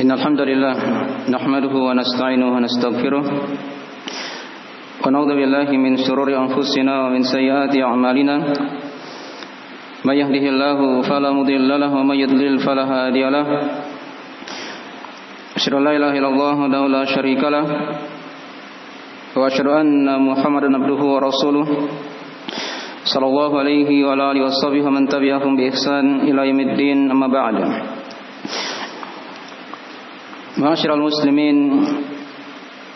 إن الحمد لله نحمده ونستعينه ونستغفره ونعوذ بالله من شرور أنفسنا ومن سيئات أعمالنا من يهده الله فلا مضل له ومن يضلل فلا هادي له أشهد أن لا إله إلا الله وحده لا شريك له وأشهد أن محمدا عبده ورسوله صلى الله عليه وعلى آله وصحبه ومن تبعهم بإحسان إلى يوم الدين أما بعد. Ma'asyiral muslimin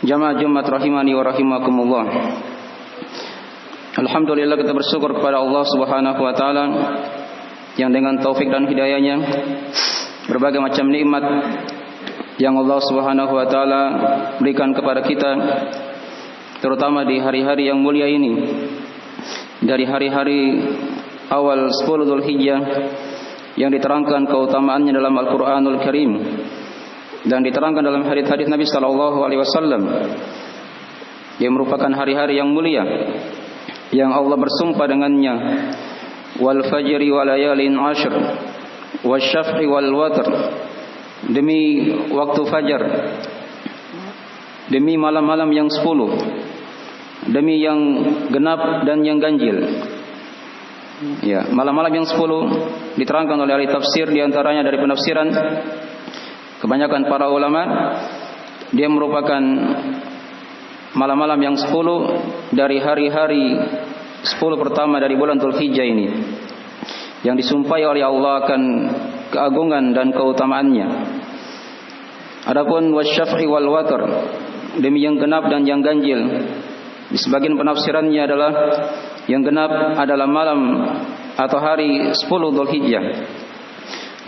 jamaah Jumat rahimani wa rahimakumullah. Alhamdulillah, kita bersyukur kepada Allah Subhanahu wa taala yang dengan taufik dan hidayahnya berbagai macam nikmat yang Allah Subhanahu wa taala berikan kepada kita, terutama di hari-hari yang mulia ini, dari hari-hari awal 10 Dzulhijjah yang diterangkan keutamaannya dalam Al-Qur'anul Karim dan diterangkan dalam hadis-hadis Nabi sallallahu alaihi wasallam, yang merupakan hari-hari yang mulia yang Allah bersumpah dengannya, wal fajri wa layalin ashr wasyaf'i wal watr, demi waktu fajar, demi malam-malam yang 10, demi yang genap dan yang ganjil. Ya, malam-malam yang 10 diterangkan oleh ahli tafsir, diantaranya dari penafsiran kebanyakan para ulama, dia merupakan malam-malam yang 10 dari hari-hari 10 pertama dari bulan Dzulhijjah ini, yang disumpahi oleh Allah akan keagungan dan keutamaannya. Adapun wasyaf'i wal watr, demi yang genap dan yang ganjil, di sebagian penafsirannya adalah yang genap adalah malam atau hari 10 Dzulhijjah.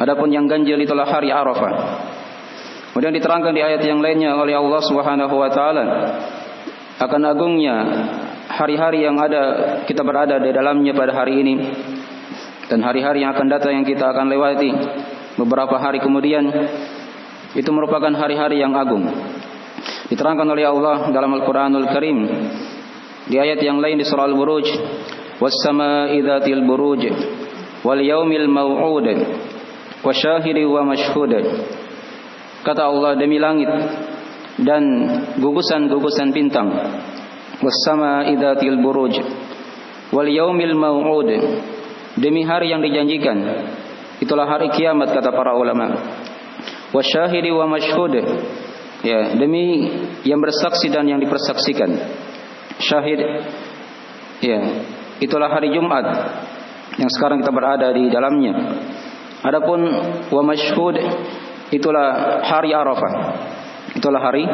Adapun yang ganjil itulah hari Arafah. Kemudian diterangkan di ayat yang lainnya oleh Allah Subhanahu wa taala akan agungnya hari-hari yang ada kita berada di dalamnya pada hari ini dan hari-hari yang akan datang yang kita akan lewati beberapa hari kemudian. Itu merupakan hari-hari yang agung. Diterangkan oleh Allah dalam Al-Qur'anul Karim di ayat yang lain di surah Al-Buruj, was-samaa'i dzatil buruj wal yaumil maw'ud wa syahidin wa mashhud. Kata Allah, demi langit dan gugusan-gugusan bintang, was-samaa'i dzatil buruj wal yaumil maw'ud, demi hari yang dijanjikan, itulah hari kiamat kata para ulama, wa syahidi wa mashhud, ya, demi yang bersaksi dan yang dipersaksikan. Syahid, ya, itulah hari Jumat yang sekarang kita berada di dalamnya. Adapun wa mashhud, itulah hari Arafah. Itulah hari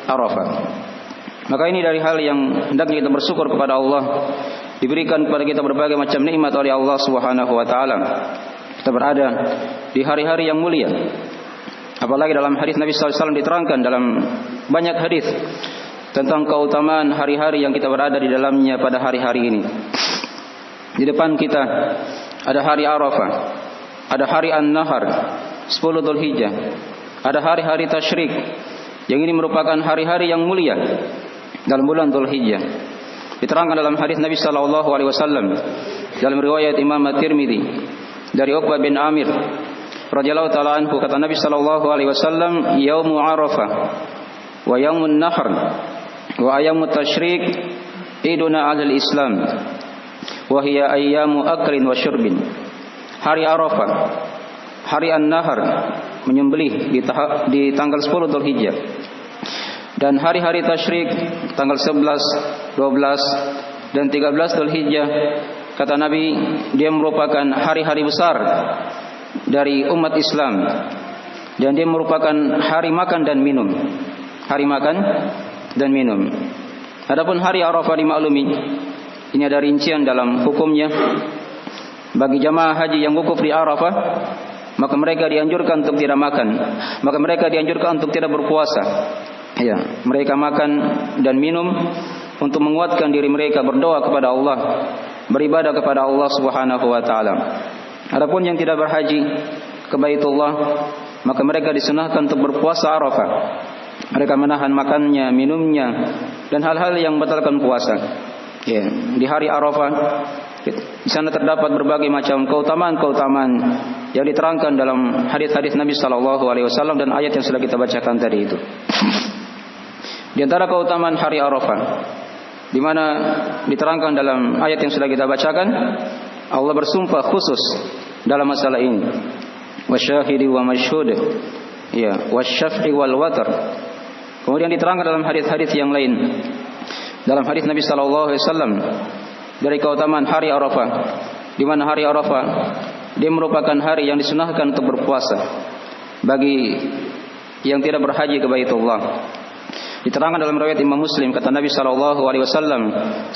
Arafah. Maka ini dari hal yang hendaknya kita bersyukur kepada Allah, diberikan kepada kita berbagai macam nikmat oleh Allah Subhanahu wa taala. Kita berada di hari-hari yang mulia. Apalagi dalam hadis Nabi sallallahu alaihi wasallam diterangkan dalam banyak hadis tentang keutamaan hari-hari yang kita berada di dalamnya pada hari-hari ini. Di depan kita ada hari Arafah, ada hari An-Nahar 10 Dzulhijjah, ada hari-hari tasyrik, yang ini merupakan hari-hari yang mulia dalam bulan Dzulhijjah. Diterangkan dalam hadis Nabi sallallahu alaihi wasallam dalam riwayat Imam At-Tirmidzi dari Uqbah bin Amir radhiyallahu taala anhu, kata Nabi sallallahu alaihi wasallam, yaumu Arafah wa yaumun nahr wa ayyamut tasyrik iduna 'alal Islam wa hiya ayyamu aklin wa syurbin. Hari Arafah, hari An-Nahar, menyembelih di tanggal 10 Dzulhijjah, dan hari-hari tasyrik tanggal 11, 12 dan 13 Dzulhijjah, kata Nabi, dia merupakan hari-hari besar dari umat Islam, dan dia merupakan hari makan dan minum. Hari makan dan minum. Adapun hari Arafah dimaklumi, ini ada rincian dalam hukumnya. Bagi jamaah haji yang wukuf di Arafah, maka mereka dianjurkan untuk tidak makan, maka mereka dianjurkan untuk tidak berpuasa. Ya, mereka makan dan minum untuk menguatkan diri mereka berdoa kepada Allah, beribadah kepada Allah Subhanahu wa taala. Adapun yang tidak berhaji ke Baitullah, maka mereka disunahkan untuk berpuasa Arafah. Mereka menahan makannya, minumnya, dan hal-hal yang membatalkan puasa. Ya, di hari Arafah di sana terdapat berbagai macam keutamaan-keutamaan yang diterangkan dalam hadis-hadis Nabi sallallahu alaihi wasallam dan ayat yang sudah kita bacakan tadi itu. Di antara keutamaan hari Arafah, di mana diterangkan dalam ayat yang sudah kita bacakan, Allah bersumpah khusus dalam masalah ini. Wasyahidi wa masyhud, ya, wasyaf'i wal watar. Kemudian diterangkan dalam hadis-hadis yang lain. Dalam hadis Nabi sallallahu alaihi wasallam dari keutamaan hari Arafah, di mana hari Arafah dia merupakan hari yang disunahkan untuk berpuasa bagi yang tidak berhaji ke Baitullah. Diterangkan dalam riwayat Imam Muslim, kata Nabi sallallahu alaihi wasallam,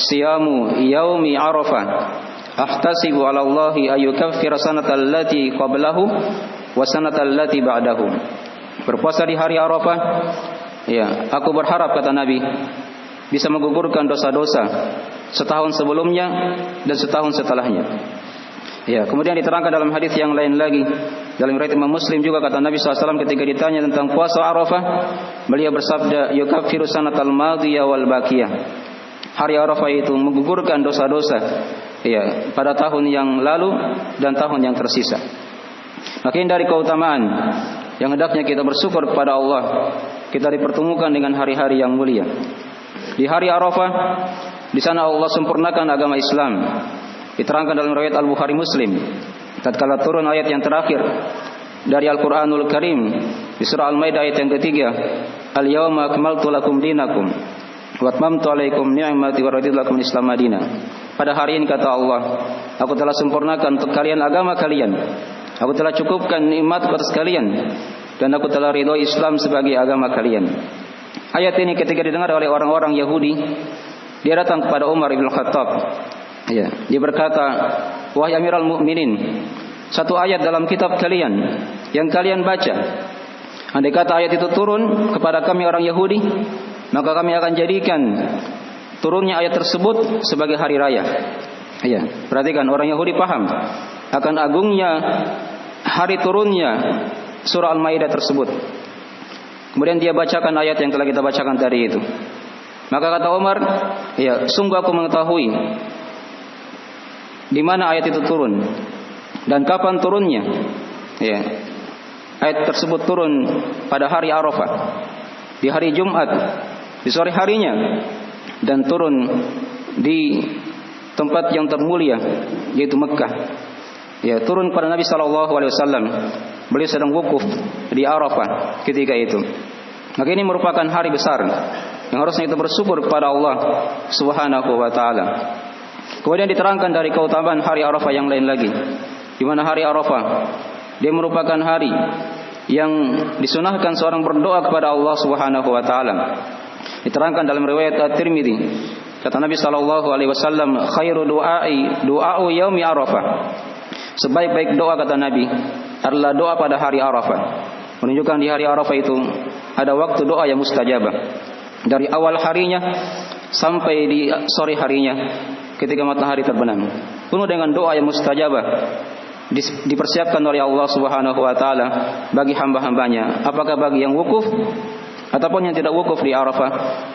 "Siyamu yaumi Arafah ahtasibu 'ala Allahi ayyukaffira sanatal lati qablahu wa sanatal lati ba'dahu." Berpuasa di hari Arafah, ya, aku berharap, kata Nabi, bisa menggugurkan dosa-dosa setahun sebelumnya dan setahun setelahnya. Ya, kemudian diterangkan dalam hadis yang lain lagi dalam riwayat Imam Muslim juga, kata Nabi SAW ketika ditanya tentang puasa Arafah, beliau bersabda, "Yukaffiru sanatal madiyah wal baqiyah." Hari Arafah itu menggugurkan dosa-dosa, ya, pada tahun yang lalu dan tahun yang tersisa. Maka ini dari keutamaan yang hendaknya kita bersyukur kepada Allah, kita dipertemukan dengan hari-hari yang mulia. Di hari Arafah, di sana Allah sempurnakan agama Islam. Diterangkan dalam riwayat Al-Bukhari Muslim, tatkala turun ayat yang terakhir dari Al-Qur'anul Karim di surah Al-Maidah ayat yang ketiga, "Al-yauma akmaltu lakum dinakum wa atmamtu 'alaikum ni'mati wa raditu lakum al-Islam madina." Pada hari ini, kata Allah, aku telah sempurnakan untuk kalian agama kalian. Aku telah cukupkan nikmat atas kalian dan aku telah ridho Islam sebagai agama kalian. Ayat ini ketika didengar oleh orang-orang Yahudi, dia datang kepada Umar bin Khattab. Ya, dia berkata, "Wahai Amirul Mukminin, satu ayat dalam kitab kalian yang kalian baca, andai kata ayat itu turun kepada kami orang Yahudi, maka kami akan jadikan turunnya ayat tersebut sebagai hari raya." Ya, perhatikan, orang Yahudi paham akan agungnya hari turunnya surah Al-Maidah tersebut. Kemudian dia bacakan ayat yang telah kita bacakan tadi itu. Maka kata Umar, ya, sungguh aku mengetahui di mana ayat itu turun dan kapan turunnya. Ya, ayat tersebut turun pada hari Arafah, di hari Jumat, di sore harinya, dan turun di tempat yang termulia yaitu Mekah. Ya, turun pada Nabi sallallahu alaihi wasallam. Beliau sedang wukuf di Arafah ketika itu. Maka ini merupakan hari besar yang harusnya kita bersyukur kepada Allah Subhanahu wa taala. Kemudian diterangkan dari keutamaan hari Arafah yang lain lagi, di mana hari Arafah dia merupakan hari yang disunahkan seorang berdoa kepada Allah Subhanahu wa taala. Diterangkan dalam riwayat At-Tirmidzi, kata Nabi sallallahu alaihi wasallam, "Khairu du'a'u yaumi Arafah." Sebaik-baik doa, kata Nabi, adalah doa pada hari Arafah. Menunjukkan di hari Arafah itu ada waktu doa yang mustajabah. Dari awal harinya sampai di sore harinya ketika matahari terbenam, penuh dengan doa yang mustajabah dipersiapkan oleh Allah Subhanahu wa taala bagi hamba-hambanya. Apakah bagi yang wukuf ataupun yang tidak wukuf di Arafah,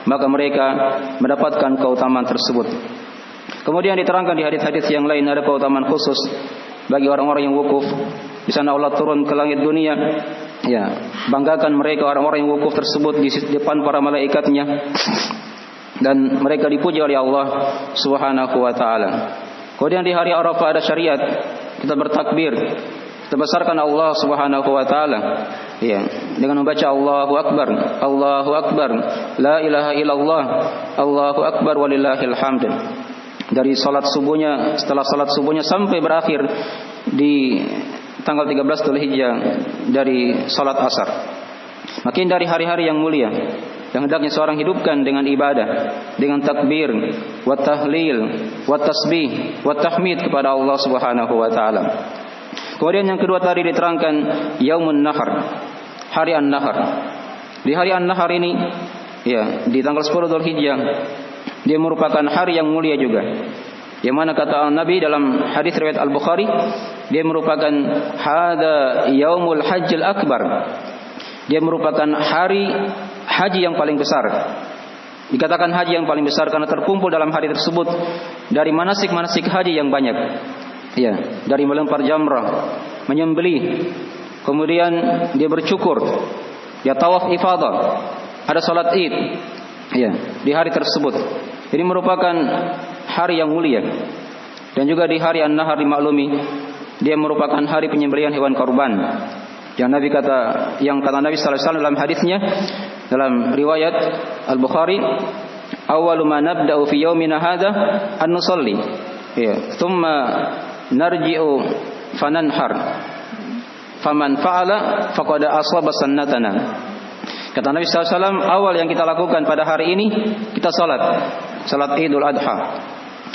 maka mereka mendapatkan keutamaan tersebut. Kemudian diterangkan di hadis-hadis yang lain ada keutamaan khusus bagi orang-orang yang wukuf. Di sana Allah turun ke langit dunia, ya, banggakan mereka orang-orang yang wukuf tersebut di depan para malaikatnya, dan mereka dipuji oleh Allah Subhanahu wa taala. Kemudian di hari Arafah ada syariat kita bertakbir, kita besarkan Allah Subhanahu wa taala, ya, dengan membaca Allahu Akbar, Allahu Akbar, la ilaha illallah, Allahu Akbar walillahil hamd. Dari salat subuhnya, setelah salat subuhnya sampai berakhir di tanggal 13 Dzulhijjah dari salat asar. Makin dari hari-hari yang mulia yang hendaknya seorang hidupkan dengan ibadah, dengan takbir, wa tahlil, wa tasbih, wa tahmid kepada Allah Subhanahu wa taala. Kemudian yang kedua tadi diterangkan Yaumun Nahar, hari An-Nahar. Di hari An-Nahar ini, ya, di tanggal 10 Dzulhijjah, dia merupakan hari yang mulia juga. Yang mana kata Nabi dalam hadis riwayat Al-Bukhari, dia merupakan hada yaumul hajjil akbar. Dia merupakan hari haji yang paling besar. Dikatakan haji yang paling besar karena terkumpul dalam hari tersebut dari manasik-manasik haji yang banyak. Ya, dari melempar jamrah, menyembelih, kemudian dia bercukur, dia tawaf ifadah, ada salat Id, ya, di hari tersebut. Ini merupakan hari yang mulia. Dan juga di hari An-Nahar dimaklumi, dia merupakan hari penyembelihan hewan korban. Yang kata Nabi sallallahu alaihi wasallam dalam hadisnya, dalam riwayat Al-Bukhari, awwalu ma nabda'u fi yaumina hadza an nusalli, ya, thumma narji'u fananhar, faman fa'ala faqad asaba sunnatana. Kata Nabi sallallahu alaihi wasallam, awal yang kita lakukan pada hari ini, kita salat Idul Adha.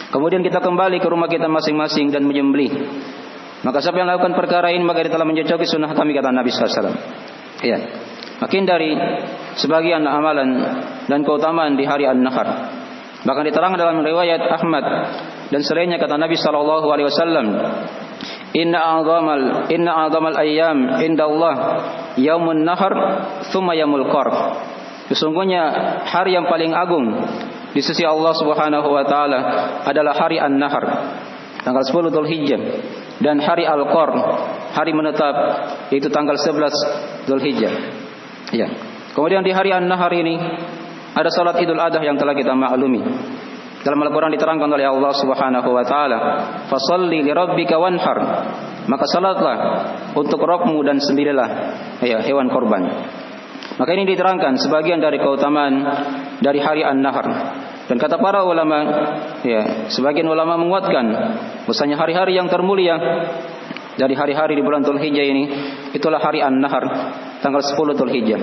Kemudian kita kembali ke rumah kita masing-masing dan menyembelih. Maka siapa yang melakukan perkara ini, maka dia telah mencocoki sunnah kami, kata Nabi sallallahu alaihi wasallam. Ya. Makin dari sebagian amalan dan keutamaan di hari An-Nahar. Bahkan diterangkan dalam riwayat Ahmad dan selainnya, kata Nabi sallallahu alaihi wasallam, Inna a'zamal ayyam indallah yaumun nahar thumma yaumul qarf. Sesungguhnya hari yang paling agung di sisi Allah Subhanahu wa taala adalah hari An-Nahar, tanggal 10 Dzulhijjah, dan hari Al-Qarn, hari menetap, yaitu tanggal 11 Dzulhijjah. Ya. Kemudian di hari An-Nahar ini ada salat Idul Adha yang telah kita maklumi. Dalam Al-Quran diterangkan oleh Allah Subhanahu wa taala, "Fasholli li rabbika wanhar." Maka salatlah untuk Rabbmu dan sembelihlah, ya, hewan korban. Maka ini diterangkan sebagian dari keutamaan dari hari An-Nahar. Dan kata para ulama, ya, sebagian ulama menguatkan bahwasanya hari-hari yang termulia dari hari-hari di bulan Dzulhijjah ini, itulah hari An-Nahar, tanggal 10 Dzulhijjah.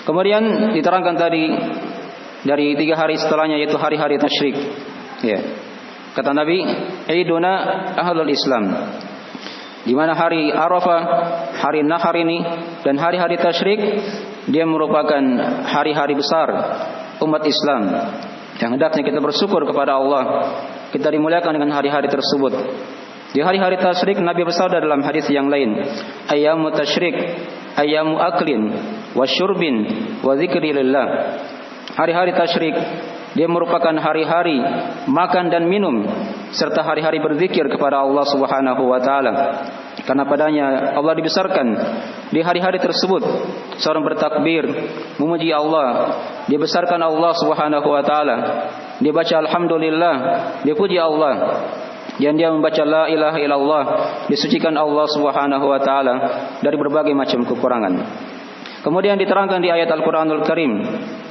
Kemudian diterangkan tadi dari 3 hari setelahnya, yaitu hari-hari tasyrik. Ya. Kata Nabi, Iduna ahlul Islam. Di mana hari Arafah, hari Nahar ini dan hari-hari tasyrik, dia merupakan hari-hari besar umat Islam. Yang hendaknya kita bersyukur kepada Allah, kita dimuliakan dengan hari-hari tersebut. Di hari-hari tasyrik Nabi bersabda dalam hadis yang lain, ayyamu tasyrik, ayyamu aklin wa syurbin wa dzikrillah. Hari-hari tasyrik dia merupakan hari-hari makan dan minum serta hari-hari berzikir kepada Allah Subhanahu wa taala. Karena padanya Allah dibesarkan di hari-hari tersebut. Seorang bertakbir memuji Allah, dia besarkan Allah Subhanahu wa taala. Dia baca alhamdulillah, dia puji Allah. Dan dia membaca la ilaha illallah, disucikan Allah Subhanahu wa taala dari berbagai macam kekurangan. Kemudian diterangkan di ayat Al-Qur'anul Karim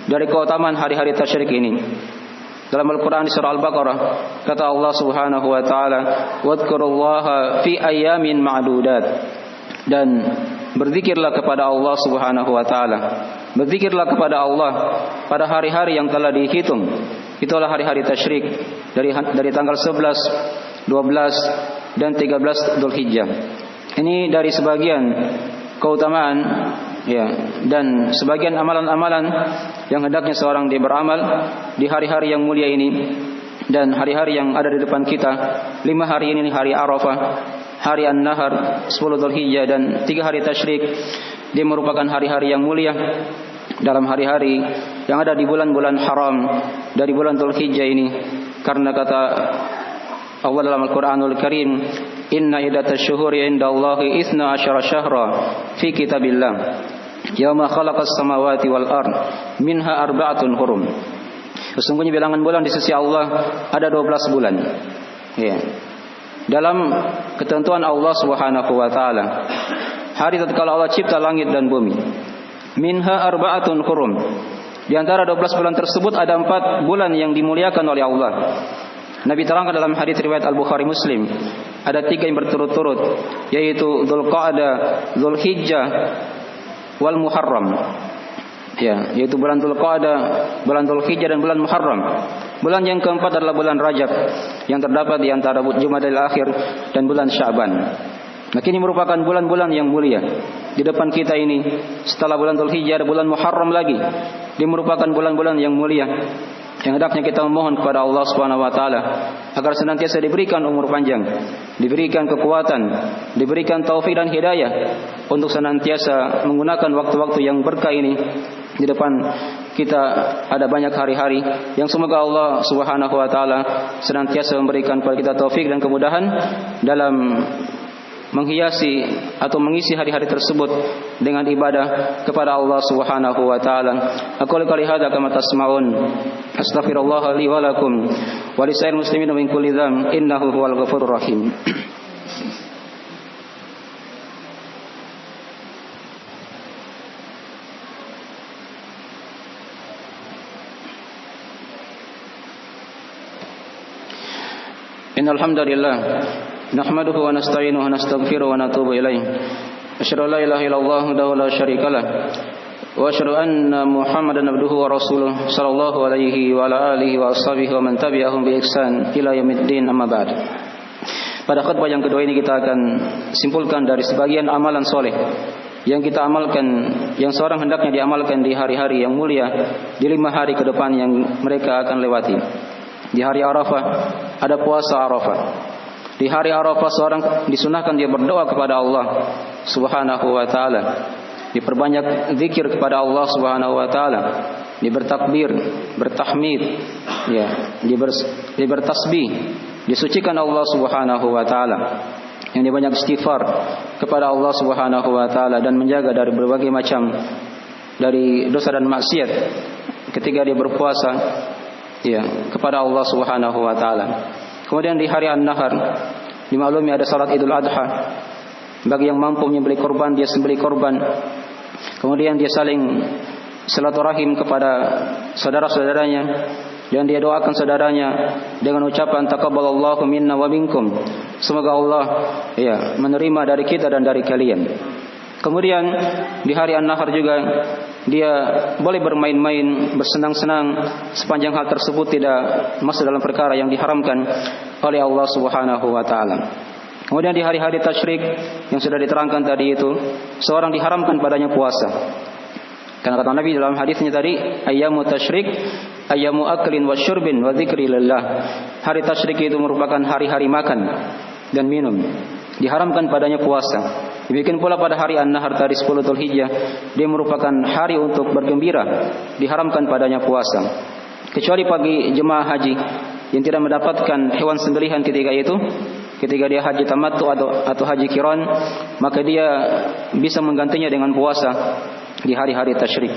dari keutamaan hari-hari tasyrik ini. Dalam Al-Quran di surah Al-Baqarah, kata Allah Subhanahu wa taala, "Wadhkurullaha fi ayyamin ma'dudat." Dan berzikirlah kepada Allah Subhanahu wa taala. Berzikirlah kepada Allah pada hari-hari yang telah dihitung. Itulah hari-hari tasyrik dari tanggal 11, 12 dan 13 Dzulhijjah. Ini dari sebagian keutamaan, ya, dan sebagian amalan-amalan yang hendaknya seorang dia beramal di hari-hari yang mulia ini. Dan hari-hari yang ada di depan kita, 5 hari ini, hari Arafah, hari An-Nahar, 10 Dzulhijjah, dan 3 hari tasyrik, dia merupakan hari-hari yang mulia dalam hari-hari yang ada di bulan-bulan haram dari bulan Dzulhijjah ini. Karena kata Allah dalam Al-Quranul Karim, Inna iddatasy syuhuri indallahi 12 syahra fi kitabillah yauma khalaqas samawati wal ard minha arba'atun hurum. Sesungguhnya bilangan bulan di sisi Allah ada 12 bulan. Ya. Dalam ketentuan Allah Subhanahu wa taala, hari tatkala Allah cipta langit dan bumi. Minha arba'atun hurum. Di antara 12 bulan tersebut ada 4 bulan yang dimuliakan oleh Allah. Nabi terangkan dalam hadis riwayat Al-Bukhari Muslim, ada 3 yang berturut-turut, yaitu Dzulqa'dah, Dzulhijjah, wal Muharram. Ya, yaitu bulan Dzulqa'dah, bulan Dzulhijjah, dan bulan Muharram. Bulan yang keempat adalah bulan Rajab yang terdapat di antara Jumadil Akhir dan bulan Sya'ban. Maka ini merupakan bulan-bulan yang mulia. Di depan kita ini, setelah bulan Dzulhijjah ada bulan Muharram lagi. Dia merupakan bulan-bulan yang mulia. Yang hendaknya kita memohon kepada Allah Subhanahu wa taala agar senantiasa diberikan umur panjang, diberikan kekuatan, diberikan taufik dan hidayah untuk senantiasa menggunakan waktu-waktu yang berkah ini. Di depan kita ada banyak hari-hari yang semoga Allah Subhanahu wa taala senantiasa memberikan kepada kita taufik dan kemudahan dalam menghiasi atau mengisi hari-hari tersebut dengan ibadah kepada Allah Subhanahu wa taala. Aqulu qouli hadza kama tasma'un. Astaghfirullah li wa lakum wa lisa'il muslimin min kulli dzam innahu huwal ghafurur rahim. Innal hamdalillah nahmaduhu wa nasta'inuhu wa nastaghfiruhu wa natubu ilaih. Asyhadu an la ilaha illallah wahdahu la syarikalah wa asyhadu anna Muhammadan abduhu wa rasuluh sallallahu alaihi wa ala alihi wa ashabihi wa man tabi'ahum bi ihsan ila yaumiddin, amma ba'd. Pada khutbah yang kedua ini kita akan simpulkan dari sebagian amalan soleh yang kita amalkan, yang seorang hendaknya diamalkan di hari-hari yang mulia, di 5 hari ke depan yang mereka akan lewati. Di hari Arafah ada puasa Arafah. Di hari Arafah seorang disunahkan dia berdoa kepada Allah Subhanahu wa taala. Diperbanyak zikir kepada Allah Subhanahu wa taala. Dia bertakbir, bertahmid, ya, dia bertasbih, disucikan Allah Subhanahu wa taala. Yang dia banyak istighfar kepada Allah Subhanahu wa taala dan menjaga dari berbagai macam dari dosa dan maksiat ketika dia berpuasa, ya, kepada Allah Subhanahu wa taala. Kemudian di hari An-Nahar dimaklumi ada salat Idul Adha. Bagi yang mampu menyembelih korban, dia sembelih korban. Kemudian dia saling silaturahim kepada saudara-saudaranya dan dia doakan saudaranya dengan ucapan taqabbalallahu minna wa minkum. Semoga Allah, ya, menerima dari kita dan dari kalian. Kemudian di hari An-Nahar juga dia boleh bermain-main, bersenang-senang sepanjang hal tersebut tidak masuk dalam perkara yang diharamkan oleh Allah Subhanahu wa taala. Kemudian di hari-hari tasyrik yang sudah diterangkan tadi itu, seorang diharamkan padanya puasa. Karena kata Nabi dalam hadisnya tadi, ayyamu tasyrik ayyamu aklin wa syurbin wa dzikrillah. Hari tasyrik itu merupakan hari-hari makan dan minum. Diharamkan padanya puasa. Demikian pula pada hari An-Nahar tadi 10 Dzulhijjah, dia merupakan hari untuk bergembira. Diharamkan padanya puasa. Kecuali bagi jemaah haji yang tidak mendapatkan hewan sembelihan ketika itu, ketika dia haji tamattu atau haji qiran, maka dia bisa menggantinya dengan puasa di hari-hari tasyrik.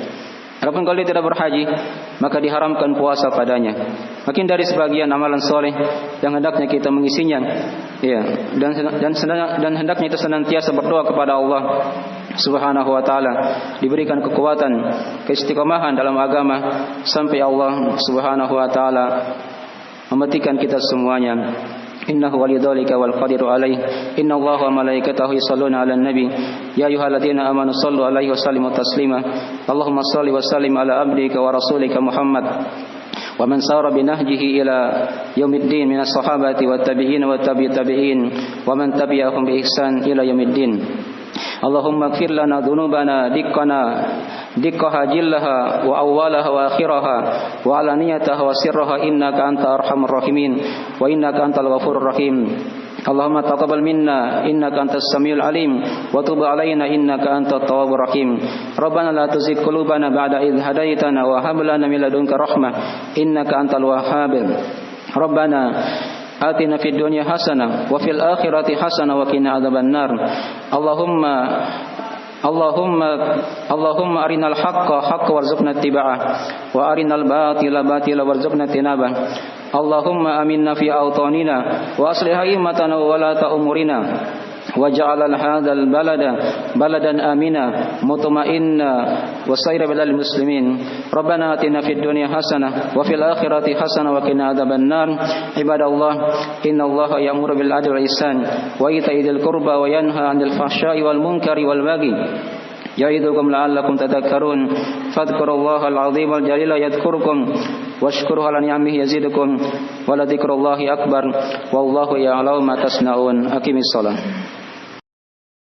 Adapun kalau dia tidak berhaji, maka diharamkan puasa padanya. Makin dari sebagian amalan soleh yang hendaknya kita mengisinya, ya, dan hendaknya kita senantiasa berdoa kepada Allah Subhanahu wa taala, diberikan kekuatan, keistiqomahan dalam agama sampai Allah Subhanahu wa taala mematikan kita semuanya. Innahu waliyudzalika wal qadiru alaih. Innallaha wa malaikatahu yusholluna 'alan nabi. Ya ayyuhalladzina amanu shallu 'alaihi wa sallimu taslima. Allahumma shalli wa sallim ala abdika wa rasulika Muhammad wa man sara bi nahjihi ila yaumiddin minas sahabati wat tabi'in wat tabi'in wa man tabi'ahum bi ihsan ila yaumiddin. Allahumma ighfir lana dhunubana dikkaha jillaha wa awwalaha wa akhiraha wa alaniyataha wa sirraha innaka anta arhamur rahimin wa innaka antal ghafurur rahim. Allahumma taqabbal minna innaka antas samiul alim wa tub alaina innaka antat tawwabur rahim. Rabbana la tuzigh qulubana ba'da idh hadaitana wa hab lana min ladunka rahmah innaka antal wahhab. Rabbana atina fid dunya hasanah wa fil akhirati hasanah wa qina adzabannar. Allahumma arinal haqqa haqqan warzuqna ittiba'ah wa arinal batila batila warzuqna tinabah. Allahumma aminna fi awtanina wa aslih a'immatana wa walata umurina waj'al hadzal baladan amina mutma'inna wa sayra bilal muslimin. Rabbana atina fid dunya hasanah wa fil akhirati hasanah wa qina adzabannar. Ibadallah, innallaha ya'muru bil adli wal ihsan wa ita'i dzil qurba wa yanha 'anil fahsya'i wal munkari wal baghi ya'idukum la'allakum tadhakkarun. Fadhkurullaha al-'azim al-jalila yadhkurkum washkuruhu 'ala ni'amihi yazidukum wa la dzikrullahi akbar wallahu ya'lamu ma tasna'un. Aqimis shalah.